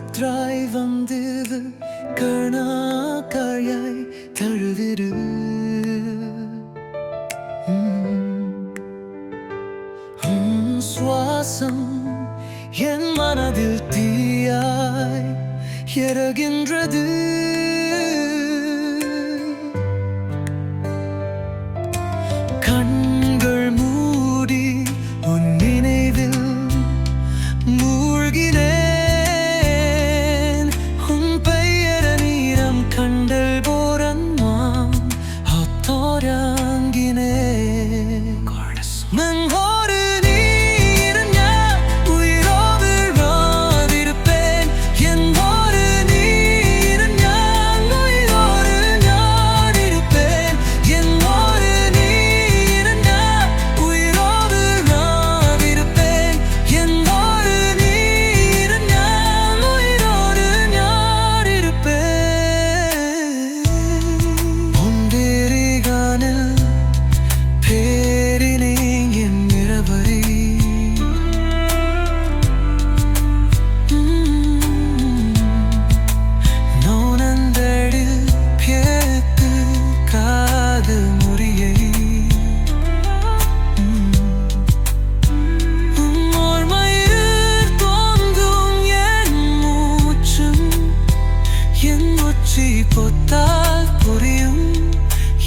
காற்றாய் வந்திரு கணா காயாய் தழுவிரு சுவாசம் என் மனதில் தீயாய் எரிகின்றது. கண்கள் மூடி உன் நினைவில் மூழ்கினேன். உன் பெயர் நீரம் கண்டல் போரன்மாம் அத்தோராங்கினேன். மங்கோரு நீரன் ஞான் உயிரோடு வாழ்ந்திருப்பேன். என்னோடு நீரன் ஞான் உயிரோடு நான் இருப்பேன். என்னோடு நீரன் ஞான் உயிரோடு நான் இருப்பேன். என்னோடு நீரன் ஞான் உயிரோடு நான் இருப்பேன். பொன்றிரிகானில் பொத்தால் புரியும்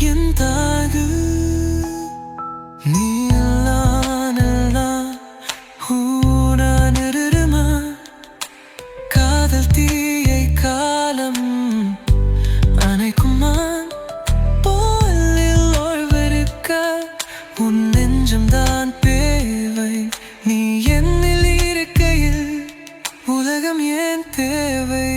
என் தாகு. நீ ஊனானிருமா காதல் தீயை காலம் அணைக்குமான் போலில் ஓய்வெடுக்க உன் நெஞ்சம்தான் தேவை. நீ என்னில் இருக்கையில் உலகம் ஏன் தேவை?